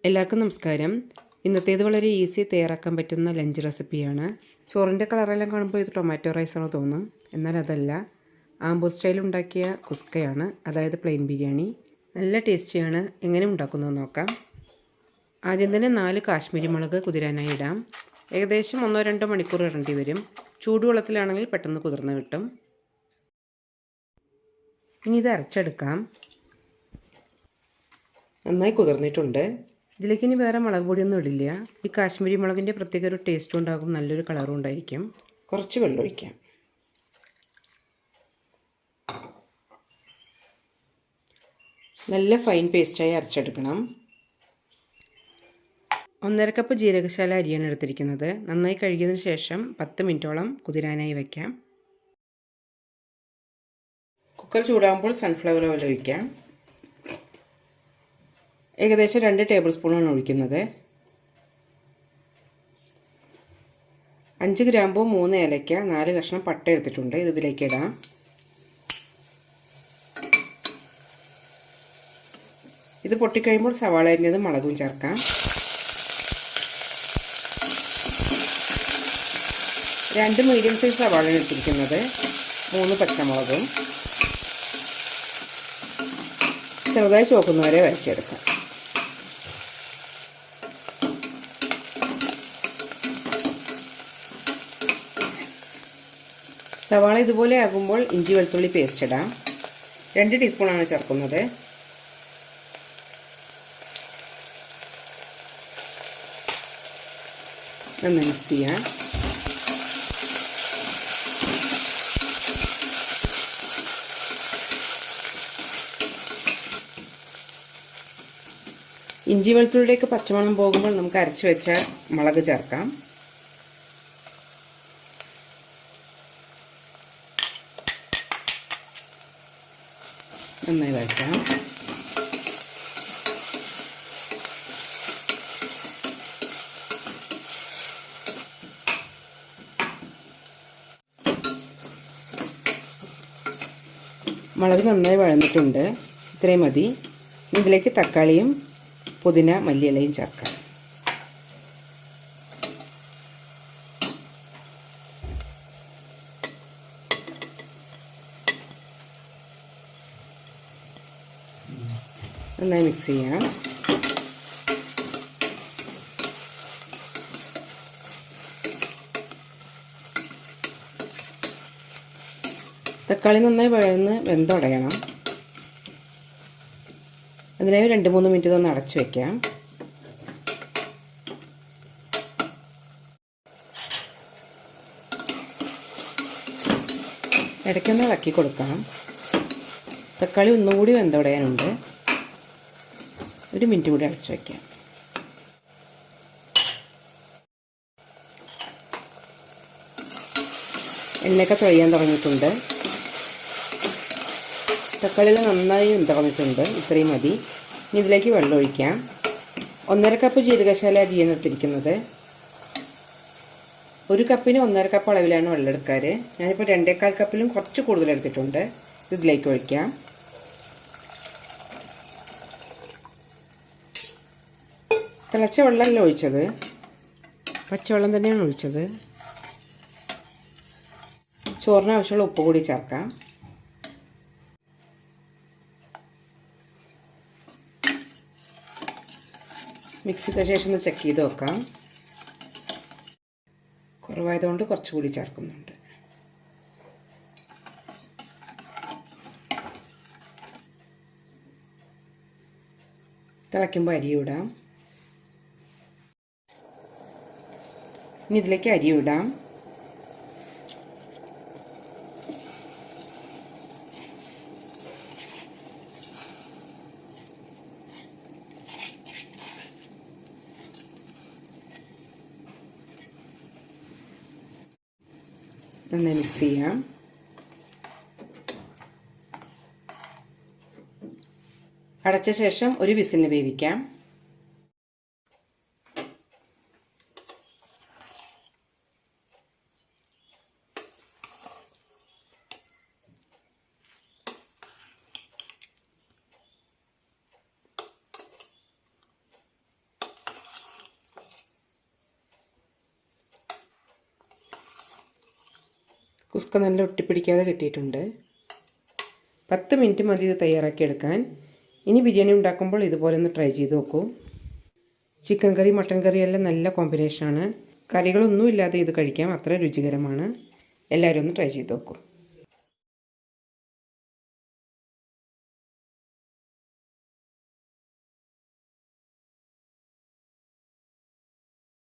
എല്ലാവർക്കും നമസ്കാരം. ഇന്നത്തേത് വളരെ ഈസി തയ്യാറാക്കാൻ പറ്റുന്ന ലഞ്ച് റെസിപ്പിയാണ്. ചോറിൻ്റെ കളറെല്ലാം കാണുമ്പോൾ ഇത് ടൊമാറ്റോ റൈസാണോ തോന്നും. എന്നാൽ അതല്ല, ആംബൂർ സ്റ്റൈൽ ഉണ്ടാക്കിയ കുസ്കയാണ്, അതായത് പ്ലെയിൻ ബിരിയാണി. നല്ല ടേസ്റ്റിയാണ്. എങ്ങനെ ഉണ്ടാക്കുന്നത് നോക്കാം. ആദ്യം തന്നെ 4 കാശ്മീരി മുളക് കുതിരാനായി ഇടാം. ഏകദേശം 1-2 മണിക്കൂർ ഇടേണ്ടി വരും. ചൂടുവെള്ളത്തിലാണെങ്കിൽ പെട്ടെന്ന് കുതിർന്ന് കിട്ടും. ഇനി ഇത് അരച്ചെടുക്കാം. നന്നായി കുതിർന്നിട്ടുണ്ട്. ഇതിലേക്ക് ഇനി വേറെ മുളക് പൊടിയൊന്നും ഇടില്ല. ഈ കാശ്മീരി മുളകിൻ്റെ പ്രത്യേക ഒരു ടേസ്റ്റും ഉണ്ടാകും, നല്ലൊരു കളറും ഉണ്ടായിരിക്കും. കുറച്ച് വെള്ളം ഒഴിക്കാം. നല്ല ഫൈൻ പേസ്റ്റായി അരച്ചെടുക്കണം. 1.5 കപ്പ് ജീരകശാല അരിയാണ് എടുത്തിരിക്കുന്നത്. നന്നായി കഴുകിയതിന് ശേഷം 10 മിനിറ്റോളം കുതിരാനായി വയ്ക്കാം. കുക്കർ ചൂടാകുമ്പോൾ സൺഫ്ലവർ ഓയിൽ ഒഴിക്കാം. ഏകദേശം 2 ടേബിൾ സ്പൂണാണ് ഒഴിക്കുന്നത്. 5 ഗ്രാമ്പൂ, 3 ഏലയ്ക്ക, 4 കഷ്ണം പട്ട എടുത്തിട്ടുണ്ട്. ഇത് ഇതിലേക്ക് ഇടാം. ഇത് പൊട്ടിക്കഴിയുമ്പോൾ സവാള അരിഞ്ഞതും മുളകും ചേർക്കാം. 2 മീഡിയം സൈസ് സവാളയാണ് എടുത്തിരിക്കുന്നത്. 3 പച്ചമുളകും ചെറുതായി ചുവക്കുന്നവരെ വരച്ചെടുക്കാം. സവാള ഇതുപോലെ ആകുമ്പോൾ ഇഞ്ചി വെളുത്തുള്ളി പേസ്റ്റ് ഇടാം. 2 ടീസ്പൂണാണ് ചേർക്കുന്നത്. നന്നായി മിക്സ് ചെയ്യാം. ഇഞ്ചി വെളുത്തുള്ളിയുടെയൊക്കെ പച്ചമണം പോകുമ്പോൾ നമുക്ക് അരച്ച് വെച്ച മുളക് ചേർക്കാം. നന്നായി വഴറ്റാം. മുളക് നന്നായി വഴന്നിട്ടുണ്ട്. ഇത്രയും മതി. ഇതിലേക്ക് തക്കാളിയും പുതിന മല്ലിയിലയും ചേർക്കാം. നന്നായി മിക്സ് ചെയ്യാം. തക്കാളി നന്നായി വഴന്ന് വെന്തുടയണം. അതിനായി 2-3 മിനിറ്റ് ഒന്ന് അടച്ചു വയ്ക്കാം. ഇടയ്ക്കൊന്ന് ഇളക്കി കൊടുക്കാം. തക്കാളി ഒന്നുകൂടി വെന്തുടയാനുണ്ട്. 1 മിനിറ്റ് കൂടി അടച്ചു വയ്ക്കാം. എണ്ണയൊക്കെ തെളിയാൻ തുടങ്ങിയിട്ടുണ്ട്. തക്കാളിയിൽ നന്നായി വെന്തുടഞ്ഞിട്ടുണ്ട്. ഇത്രയും മതി. ഇനി ഇതിലേക്ക് വെള്ളം ഒഴിക്കാം. 1.5 കപ്പ് ജീരകശാല അരിയാണ് എടുത്തിരിക്കുന്നത്. 1 കപ്പിന് 1.5 കപ്പ് അളവിലാണ് വെള്ളം എടുക്കാറ്. ഞാനിപ്പോൾ 2.25 കപ്പിലും കുറച്ച് കൂടുതൽ എടുത്തിട്ടുണ്ട്. ഇതിലേക്ക് ഒഴിക്കാം. തിളച്ച വെള്ളമല്ല ഒഴിച്ചത്, പച്ചവെള്ളം തന്നെയാണ് ഒഴിച്ചത്. ചോറിന് ആവശ്യമുള്ള ഉപ്പ് കൂടി ചേർക്കാം. മിക്സ് ചെയ്ത ശേഷം ഒന്ന് ചെക്ക് ചെയ്ത് നോക്കാം. കുറവായതുകൊണ്ട് കുറച്ചുകൂടി ചേർക്കുന്നുണ്ട്. തിളയ്ക്കുമ്പോൾ അരി ഇടാം. ഇനി ഇതിലേക്ക് അരി ഇടാം. നന്നായി മിക്സ് ചെയ്യാം. അടച്ച ശേഷം 1 വിസിലിന് വേവിക്കാം. കുസ്ക നല്ല ഒട്ടിപ്പിടിക്കാതെ കിട്ടിയിട്ടുണ്ട്. 10 മിനിറ്റ് മതി ഇത് തയ്യാറാക്കിയെടുക്കാൻ. ഇനി ബിരിയാണി ഉണ്ടാക്കുമ്പോൾ ഇതുപോലെ ഒന്ന് ട്രൈ ചെയ്ത് നോക്കൂ. ചിക്കൻ കറി മട്ടൻ കറിയെല്ലാം നല്ല കോമ്പിനേഷനാണ്. കറികളൊന്നും ഇല്ലാതെ ഇത് കഴിക്കാം, അത്ര രുചികരമാണ്. എല്ലാവരും ഒന്ന് ട്രൈ ചെയ്ത് നോക്കൂ.